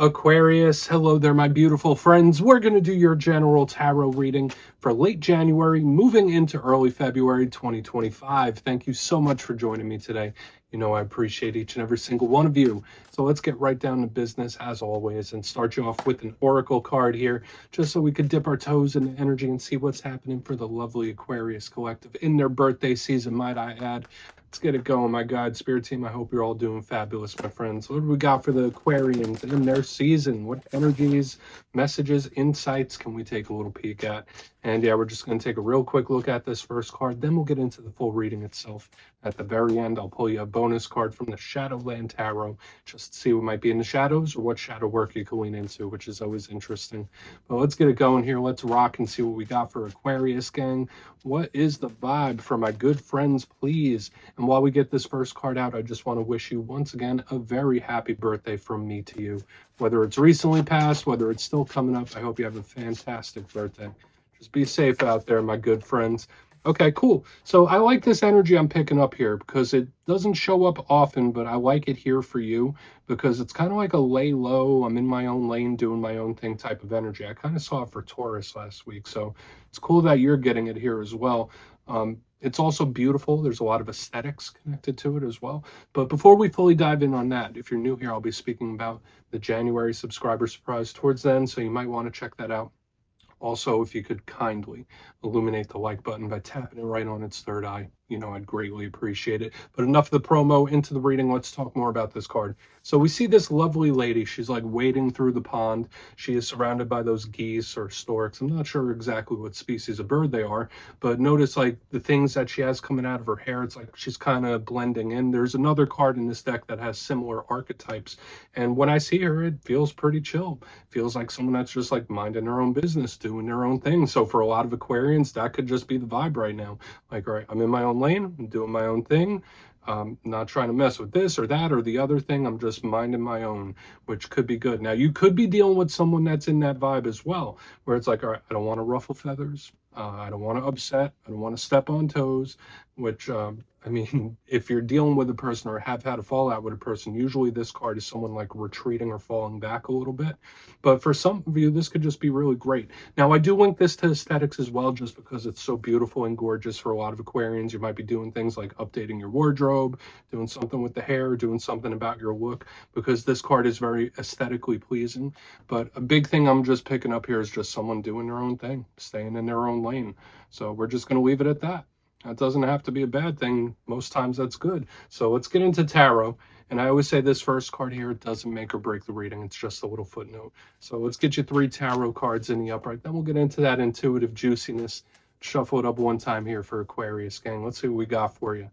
Aquarius, hello there, my beautiful friends. We're going to do your general tarot reading for late January, moving into early February 2025. Thank you so much for joining me today. You know, I appreciate each and every single one of you. So let's get right down to business as always and start you off with an oracle card here, just so we could dip our toes in the energy and see what's happening for the lovely Aquarius collective in their birthday season, might I add. Let's get it going, my guide spirit team. I hope you're all doing fabulous, my friends. What do we got for the Aquarians in their season? What energies, messages, insights can we take a little peek at? And yeah, we're just going to take a real quick look at this first card. Then we'll get into the full reading itself. At the very end, I'll pull you a bonus card from the Shadowland Tarot, just to see what might be in the shadows or what shadow work you can lean into, which is always interesting. But let's get it going here. Let's rock and see what we got for Aquarius, gang. What is the vibe for my good friends, please? And while we get this first card out, I just want to wish you once again a very happy birthday from me to you. Whether it's recently passed, whether it's still coming up, I hope you have a fantastic birthday. Just be safe out there, my good friends. Okay, cool. So I like this energy I'm picking up here because it doesn't show up often, but I like it here for you because it's kind of like a lay low, I'm in my own lane doing my own thing type of energy. I kind of saw it for Taurus last week, so it's cool that you're getting it here as well. It's also beautiful. There's a lot of aesthetics connected to it as well. But before we fully dive in on that, if you're new here, I'll be speaking about the January subscriber surprise towards then, so you might want to check that out. Also, if you could kindly illuminate the like button by tapping it right on its third eye, you know, I'd greatly appreciate it. But enough of the promo, into the reading. Let's talk more about this card. So we see this lovely lady. She's like wading through the pond. She is surrounded by those geese or storks. I'm not sure exactly what species of bird they are, but notice like the things that she has coming out of her hair. It's like she's kind of blending in. There's another card in this deck that has similar archetypes. And when I see her, it feels pretty chill. Feels like someone that's just like minding their own business, doing their own thing. So for a lot of Aquarians, that could just be the vibe right now. Like, all right, I'm in my own lane, I'm doing my own thing. Not trying to mess with this or that or the other thing. I'm just minding my own, which could be good. Now, you could be dealing with someone that's in that vibe as well, where it's like, all right, I don't want to ruffle feathers. I don't want to upset. I don't want to step on toes, which, I mean, if you're dealing with a person or have had a fallout with a person, usually this card is someone like retreating or falling back a little bit. But for some of you, this could just be really great. Now, I do link this to aesthetics as well, just because it's so beautiful and gorgeous for a lot of Aquarians. You might be doing things like updating your wardrobe, doing something with the hair, doing something about your look, because this card is very aesthetically pleasing. But a big thing I'm just picking up here is just someone doing their own thing, staying in their own lane. So we're just going to leave it at that. That doesn't have to be a bad thing. Most times that's good. So let's get into tarot. And I always say this first card here, it doesn't make or break the reading. It's just a little footnote. So let's get you 3 tarot cards in the upright. Then we'll get into that intuitive juiciness. Shuffle it up one time here for Aquarius, gang. Let's see what we got for you.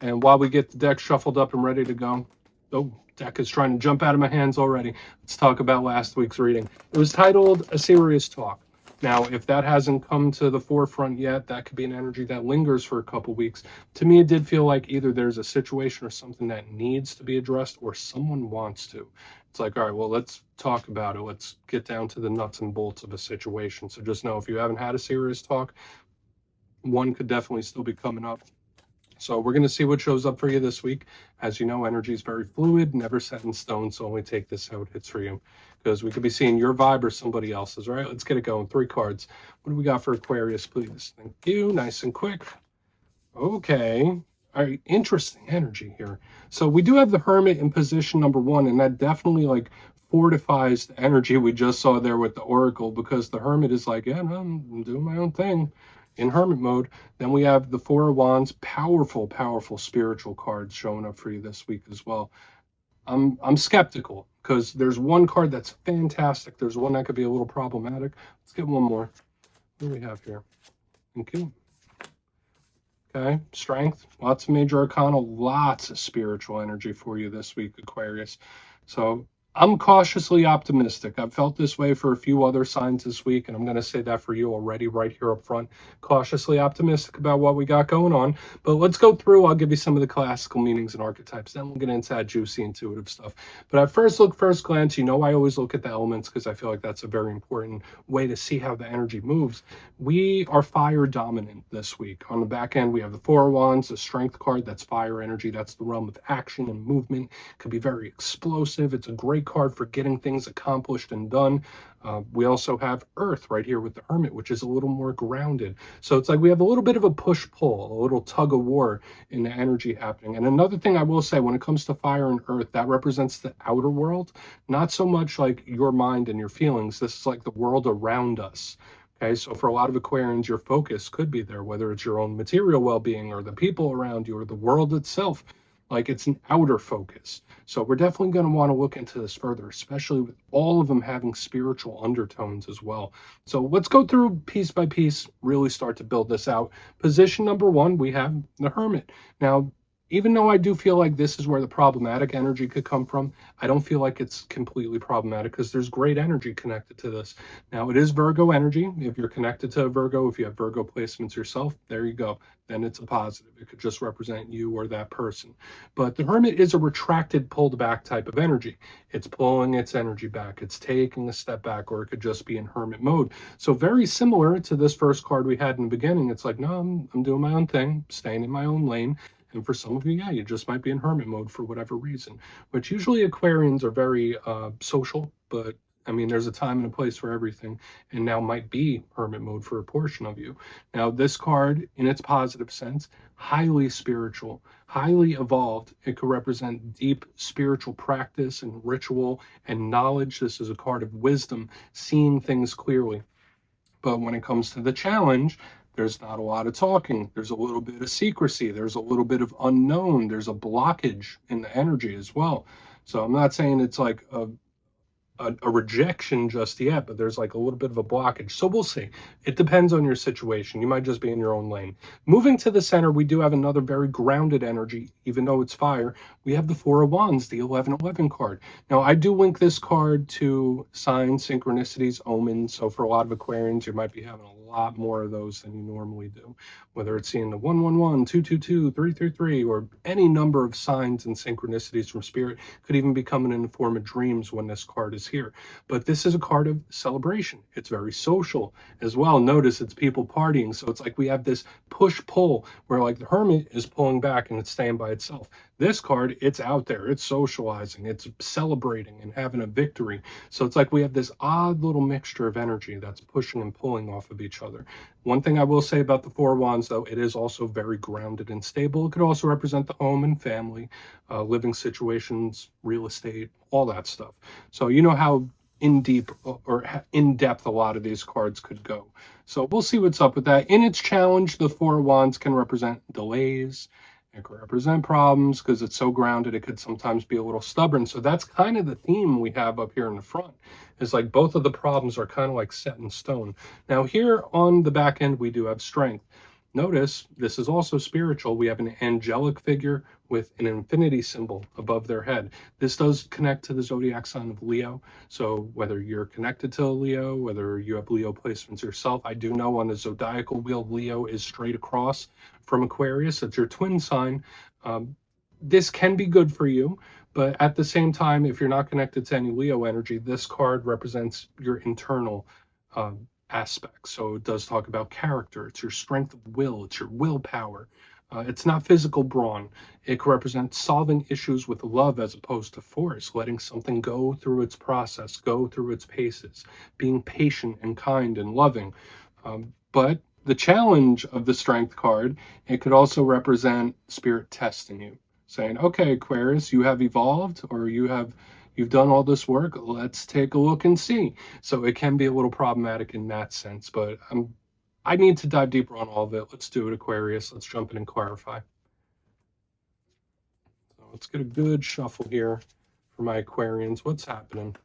And while we get the deck shuffled up and ready to go, oh, deck is trying to jump out of my hands already. Let's talk about last week's reading. It was titled A Serious Talk. Now, if that hasn't come to the forefront yet, that could be an energy that lingers for a couple weeks. To me, it did feel like either there's a situation or something that needs to be addressed or someone wants to. It's like, all right, well, let's talk about it. Let's get down to the nuts and bolts of a situation. So just know if you haven't had a serious talk, one could definitely still be coming up. So we're going to see what shows up for you this week. As you know, energy is very fluid, never set in stone, so only take this how it hits for you. Because we could be seeing your vibe or somebody else's, right? Let's get it going. 3 cards. What do we got for Aquarius, please? Thank you. Nice and quick. Okay. All right. Interesting energy here. So we do have the Hermit in position number 1, and that definitely like fortifies the energy we just saw there with the Oracle, because the Hermit is like, yeah, no, I'm doing my own thing. In hermit mode. Then we have the 4 of Wands, powerful spiritual cards showing up for you this week as well. I'm skeptical because there's one card that's fantastic. There's one that could be a little problematic. Let's get one more. What do we have here? Thank you. Okay, strength, lots of major arcana, lots of spiritual energy for you this week, Aquarius. So I'm cautiously optimistic. I've felt this way for a few other signs this week, and I'm going to say that for you already right here up front. Cautiously optimistic about what we got going on. But let's go through. I'll give you some of the classical meanings and archetypes. Then we'll get into that juicy intuitive stuff. But at first glance, you know I always look at the elements because I feel like that's a very important way to see how the energy moves. We are fire dominant this week. On the back end, we have the 4 of Wands, the strength card. That's fire energy. That's the realm of action and movement. It could be very explosive. It's a great card for getting things accomplished and done. We also have Earth right here with the Hermit, which is a little more grounded. So it's like we have a little bit of a push-pull, a little tug-of-war in the energy happening. And another thing I will say, when it comes to fire and Earth, that represents the outer world, not so much like your mind and your feelings. This is like the world around us. Okay, so for a lot of Aquarians, your focus could be there, whether it's your own material well-being or the people around you or the world itself. Like, it's an outer focus. So we're definitely going to want to look into this further, especially with all of them having spiritual undertones as well. So let's go through piece by piece, really start to build this out. Position number 1, we have the Hermit. Now, even though I do feel like this is where the problematic energy could come from, I don't feel like it's completely problematic because there's great energy connected to this. Now, it is Virgo energy. If you're connected to a Virgo, if you have Virgo placements yourself, there you go. Then it's a positive. It could just represent you or that person. But the Hermit is a retracted, pulled back type of energy. It's pulling its energy back. It's taking a step back, or it could just be in Hermit mode. So very similar to this first card we had in the beginning. It's like, no, I'm doing my own thing, staying in my own lane. And for some of you, yeah, you just might be in Hermit mode for whatever reason, which usually Aquarians are very social, but I mean, there's a time and a place for everything, and now might be Hermit mode for a portion of you. Now, this card, in its positive sense, highly spiritual, highly evolved. It could represent deep spiritual practice and ritual and knowledge. This is a card of wisdom, seeing things clearly. But when it comes to the challenge, there's not a lot of talking. There's a little bit of secrecy. There's a little bit of unknown. There's a blockage in the energy as well. So I'm not saying it's like a rejection just yet, but there's like a little bit of a blockage. So we'll see. It depends on your situation. You might just be in your own lane. Moving to the center, we do have another very grounded energy, even though it's fire. We have the Four of Wands, the 1111 card. Now, I do link this card to signs, synchronicities, omens. So for a lot of Aquarians, you might be having a lot more of those than you normally do, whether it's seeing the 111, 222, 333, or any number of signs and synchronicities from spirit. Could even be coming in the form of dreams when this card is here. But this is a card of celebration. It's very social as well. Notice it's people partying. So it's like we have this push-pull where like the Hermit is pulling back and it's staying by itself. This card, it's out there, it's socializing, it's celebrating and having a victory. So it's like we have this odd little mixture of energy that's pushing and pulling off of each other. One thing I will say about the Four of Wands, though, it is also very grounded and stable. It could also represent the home and family, living situations, real estate, all that stuff. So you know how in depth a lot of these cards could go. So we'll see what's up with that. In its challenge, the Four of Wands can represent delays. It could represent problems because it's so grounded. It could sometimes be a little stubborn. So that's kind of the theme we have up here in the front. Is like both of the problems are kind of like set in stone. Now here on the back end, we do have strength. Notice this is also spiritual. We have an angelic figure with an infinity symbol above their head. This does connect to the zodiac sign of Leo. So whether you're connected to Leo, whether you have Leo placements yourself, I do know on the zodiacal wheel, Leo is straight across from Aquarius. It's your twin sign. This can be good for you, but at the same time, if you're not connected to any Leo energy, this card represents your internal aspects. So it does talk about character. It's your strength of will. It's your willpower. It's not physical brawn. It can represent solving issues with love as opposed to force, letting something go through its process, go through its paces, being patient and kind and loving. But the challenge of the strength card, it could also represent spirit testing you, saying, okay, Aquarius, you have evolved, or you've done all this work. Let's take a look and see. So it can be a little problematic in that sense, but I need to dive deeper on all of it. Let's do it, Aquarius. Let's jump in and clarify. So let's get a good shuffle here for my Aquarians. What's happening?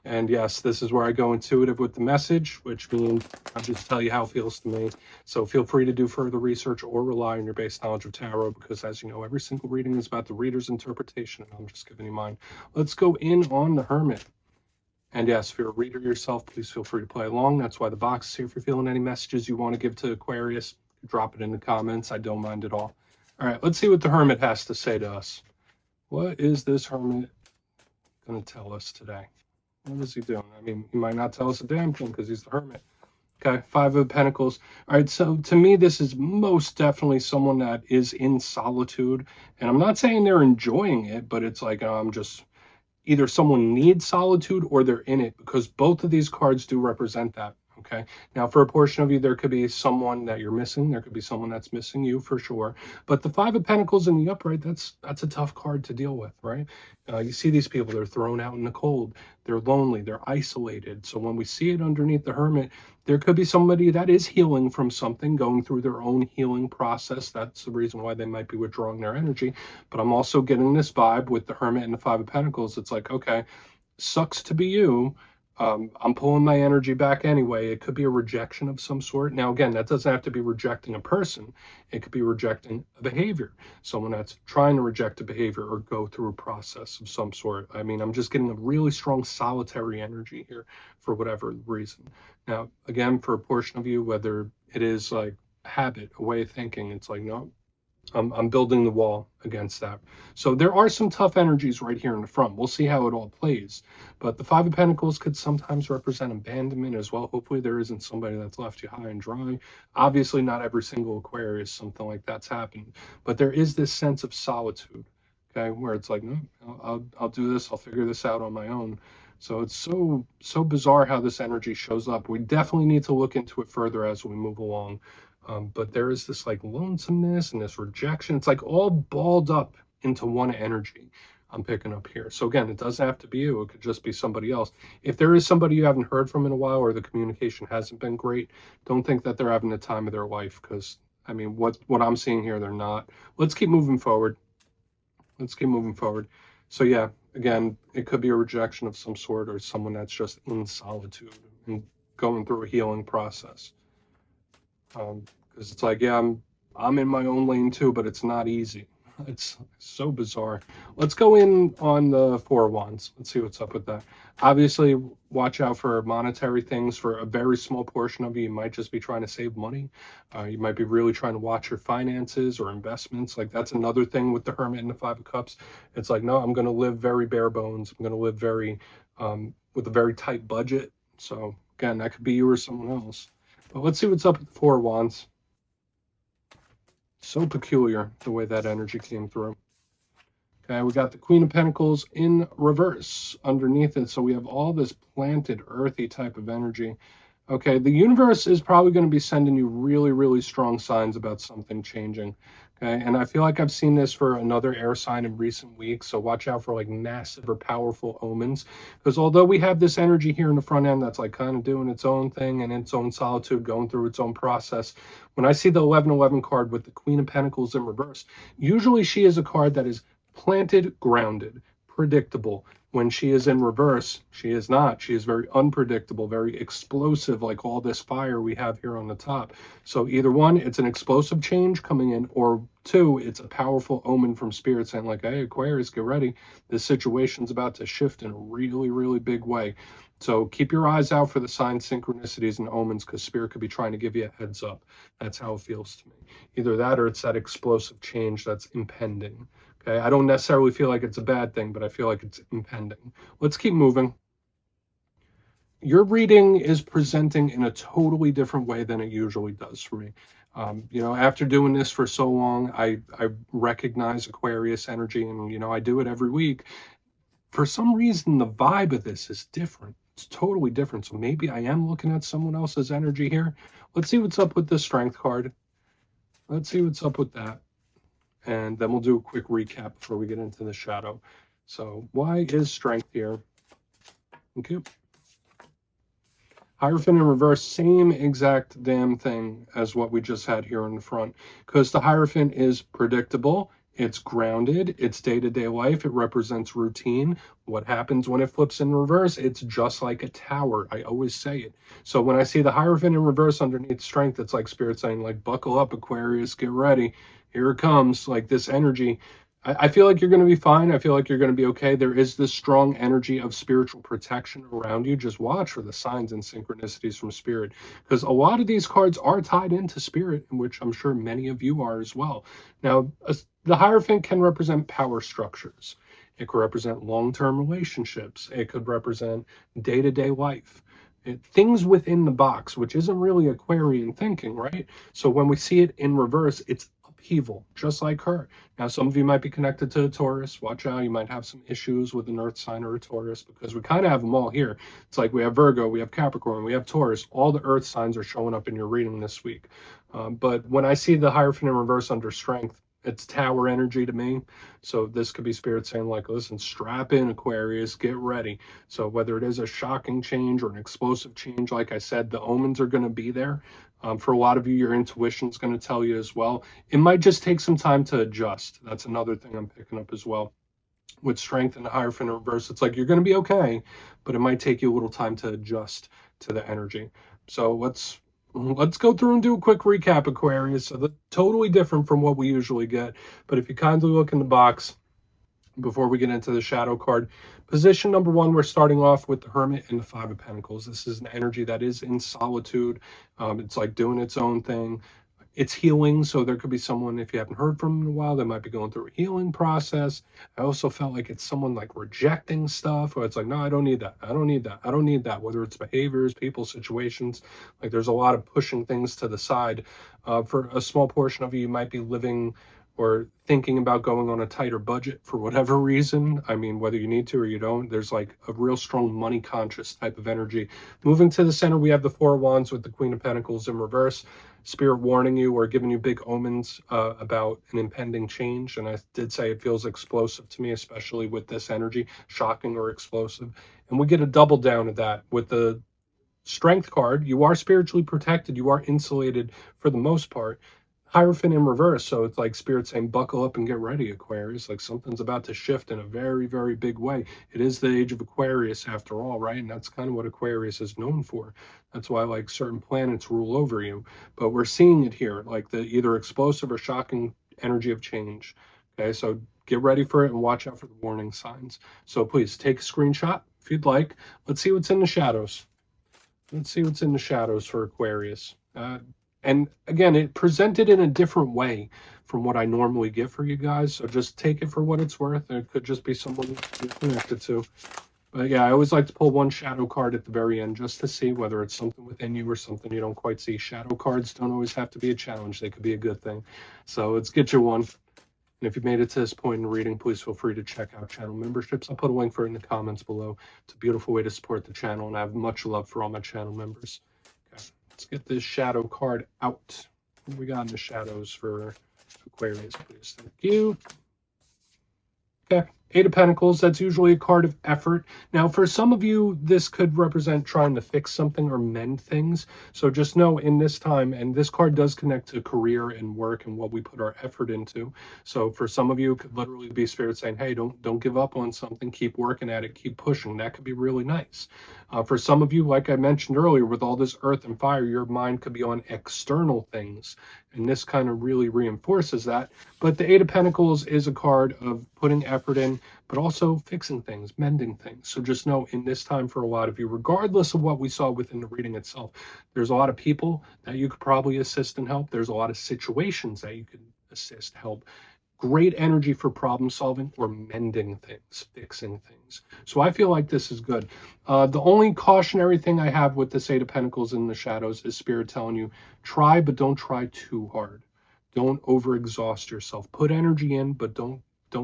And yes, this is where I go intuitive with the message, which means I just tell you how it feels to me. So feel free to do further research or rely on your base knowledge of tarot, because as you know, every single reading is about the reader's interpretation, and I'm just giving you mine. Let's go in on the Hermit. And yes, if you're a reader yourself, please feel free to play along. That's why the box is here. If you're feeling any messages you want to give to Aquarius, drop it in the comments. I don't mind at all. All right, let's see what the Hermit has to say to us. What is this Hermit going to tell us today? What is he doing? I mean, he might not tell us a damn thing because he's the Hermit. Okay, Five of Pentacles. All right, so to me, this is most definitely someone that is in solitude. And I'm not saying they're enjoying it, but it's like, I'm just either someone needs solitude or they're in it, because both of these cards do represent that. Okay. Now, for a portion of you, there could be someone that you're missing. There could be someone that's missing you for sure. But the Five of Pentacles in the upright, that's a tough card to deal with, right? You see these people, they're thrown out in the cold. They're lonely. They're isolated. So when we see it underneath the Hermit, there could be somebody that is healing from something, going through their own healing process. That's the reason why they might be withdrawing their energy. But I'm also getting this vibe with the Hermit and the Five of Pentacles. It's like, okay, sucks to be you. I'm pulling my energy back anyway. It could be a rejection of some sort. Now, again, that doesn't have to be rejecting a person. It could be rejecting a behavior. Someone that's trying to reject a behavior or go through a process of some sort. I mean, I'm just getting a really strong solitary energy here for whatever reason. Now, again, for a portion of you, whether it is like habit, a way of thinking, it's like, no, I'm building the wall against that. So there are some tough energies right here in the front. We'll see how it all plays. But the Five of Pentacles could sometimes represent abandonment as well. Hopefully there isn't somebody that's left you high and dry. Obviously not every single Aquarius, something like that's happened. But there is this sense of solitude, okay, where it's like, no, I'll do this. I'll figure this out on my own. So it's so bizarre how this energy shows up. We definitely need to look into it further as we move along. But there is this like lonesomeness and this rejection. It's like all balled up into one energy I'm picking up here. So again, it doesn't have to be you. It could just be somebody else. If there is somebody you haven't heard from in a while, or the communication hasn't been great, don't think that they're having the time of their life, because I mean, what I'm seeing here, they're not. Let's keep moving forward. Let's keep moving forward. So yeah, again, it could be a rejection of some sort, or someone that's just in solitude and going through a healing process. Because it's like, yeah, I'm in my own lane too, but it's not easy. It's so bizarre. Let's go in on the Four of Wands. Let's see what's up with that. Obviously, watch out for monetary things. For a very small portion of you, you might just be trying to save money. You might be really trying to watch your finances or investments. Like, that's another thing with the Hermit and the Five of Cups. It's like, no, I'm going to live very bare bones. I'm going to live very with a very tight budget. So again, that could be you or someone else. But let's see what's up with the Four of Wands. So peculiar the way that energy came through. Okay, we got the Queen of Pentacles in reverse underneath it. So we have all this planted, earthy type of energy. Okay, the universe is probably going to be sending you really, really strong signs about something changing. Okay, and I feel like I've seen this for another air sign in recent weeks. So watch out for like massive or powerful omens. Because although we have this energy here in the front end that's like kind of doing its own thing and its own solitude, going through its own process, when I see the 1111 card with the Queen of Pentacles in reverse, usually she is a card that is planted, grounded, predictable. When she is in reverse, she is not. She is very unpredictable, very explosive, like all this fire we have here on the top. So either one, it's an explosive change coming in, or two, it's a powerful omen from Spirit saying like, hey, Aquarius, get ready. This situation's about to shift in a really, really big way. So keep your eyes out for the signs, synchronicities, and omens, because Spirit could be trying to give you a heads up. That's how it feels to me. Either that or it's that explosive change that's impending. Okay, I don't necessarily feel like it's a bad thing, but I feel like it's impending. Let's keep moving. Your reading is presenting in a totally different way than it usually does for me. You know, after doing this for so long, I recognize Aquarius energy, and, you know, I do it every week. For some reason, the vibe of this is different. It's totally different. So maybe I am looking at someone else's energy here. Let's see what's up with the Strength card. Let's see what's up with that. And then we'll do a quick recap before we get into the shadow. So why is Strength here? Okay. Hierophant in reverse, same exact damn thing as what we just had here in the front. Because the Hierophant is predictable, it's grounded, it's day-to-day life, it represents routine. What happens when it flips in reverse? It's just like a tower. I always say it. So when I see the Hierophant in reverse underneath Strength, it's like Spirit saying, like, buckle up, Aquarius, get ready. Here it comes, like this energy. I feel like you're going to be fine. I feel like you're going to be okay. There is this strong energy of spiritual protection around you. Just watch for the signs and synchronicities from Spirit, because a lot of these cards are tied into Spirit, in which I'm sure many of you are as well. Now, the Hierophant can represent power structures. It could represent long-term relationships. It could represent day-to-day life. Things within the box, which isn't really Aquarian thinking, right? So when we see it in reverse, it's upheaval, just like her. Now, some of you might be connected to a Taurus. Watch out, you might have some issues with an Earth sign or a Taurus, because we kind of have them all here. It's like we have Virgo, we have Capricorn, we have Taurus. All the Earth signs are showing up in your reading this week. But when I see the Hierophant in reverse under strength, it's tower energy to me. So this could be spirit saying like, listen, strap in, Aquarius, get ready. So whether it is a shocking change or an explosive change, like I said, the omens are going to be there. For a lot of you, your intuition is going to tell you as well. It might just take some time to adjust. That's another thing I'm picking up as well. With strength and the Hierophant in reverse, it's like you're going to be okay, but it might take you a little time to adjust to the energy. So let's go through and do a quick recap, Aquarius. So that's totally different from what we usually get. But if you kindly look in the box before we get into the shadow card, position number 1, we're starting off with the Hermit and the Five of Pentacles. This is an energy that is in solitude. It's like doing its own thing. It's healing, so there could be someone, if you haven't heard from them in a while, they might be going through a healing process. I also felt like it's someone like rejecting stuff, or it's like, no, I don't need that. I don't need that. I don't need that. Whether it's behaviors, people, situations, like there's a lot of pushing things to the side. For a small portion of you, you might be living or thinking about going on a tighter budget for whatever reason. I mean, whether you need to or you don't, there's like a real strong money conscious type of energy. Moving to the center, we have the Four of Wands with the Queen of Pentacles in reverse. Spirit warning you or giving you big omens about an impending change. And I did say it feels explosive to me, especially with this energy, shocking or explosive. And we get a double down of that with the Strength card. You are spiritually protected. You are insulated for the most part. Hierophant in reverse, so it's like Spirit saying, buckle up and get ready, Aquarius. Like something's about to shift in a very, very big way. It is the age of Aquarius after all, right? And that's kind of what Aquarius is known for. That's why like certain planets rule over you. But we're seeing it here, like the either explosive or shocking energy of change. Okay, so get ready for it and watch out for the warning signs. So please take a screenshot if you'd like. Let's see what's in the shadows. Let's see what's in the shadows for Aquarius. And again, it presented in a different way from what I normally give for you guys. So just take it for what it's worth. It could just be someone you're connected to. But yeah, I always like to pull one shadow card at the very end just to see whether it's something within you or something you don't quite see. Shadow cards don't always have to be a challenge. They could be a good thing. So let's get you one. And if you made it to this point in the reading, please feel free to check out channel memberships. I'll put a link for it in the comments below. It's a beautiful way to support the channel, and I have much love for all my channel members. Okay. Let's get this shadow card out. What we got in the shadows for Aquarius, please? Thank you. Okay. Eight of Pentacles, that's usually a card of effort. Now, for some of you, this could represent trying to fix something or mend things. So just know in this time, and this card does connect to career and work and what we put our effort into. So for some of you, it could literally be Spirit saying, hey, don't give up on something. Keep working at it. Keep pushing. That could be really nice. For some of you, like I mentioned earlier, with all this earth and fire, your mind could be on external things. And this kind of really reinforces that. But the Eight of Pentacles is a card of putting effort in, but also fixing things, mending things. So just know in this time for a lot of you, regardless of what we saw within the reading itself, there's a lot of people that you could probably assist and help. There's a lot of situations that you could assist, help. Great energy for problem solving or mending things, fixing things. So I feel like this is good. The only cautionary thing I have with this Eight of Pentacles in the shadows is Spirit telling you, try, but don't try too hard. Don't overexhaust yourself. Put energy in, but don't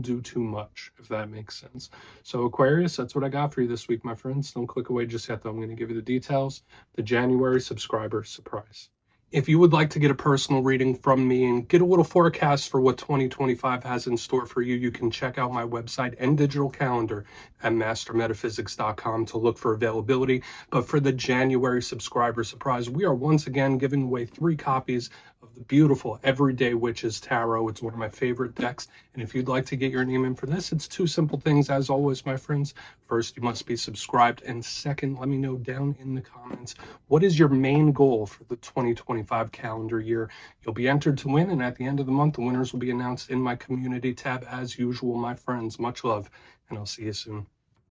do too much, if that makes sense. So Aquarius, that's what I got for you this week, my friends. Don't click away just yet, though. I'm going to give you the details. The January subscriber surprise. If you would like to get a personal reading from me and get a little forecast for what 2025 has in store for you, you can check out my website and digital calendar at mastermetaphysics.com to look for availability. But for the January subscriber surprise, we are once again giving away 3 copies of the beautiful Everyday Witches Tarot. It's one of my favorite decks. And if you'd like to get your name in for this, it's 2 simple things, as always, my friends. First, you must be subscribed. And second, let me know down in the comments, what is your main goal for the 2025 calendar year? You'll be entered to win. And at the end of the month, the winners will be announced in my community tab as usual, my friends. Much love, and I'll see you soon.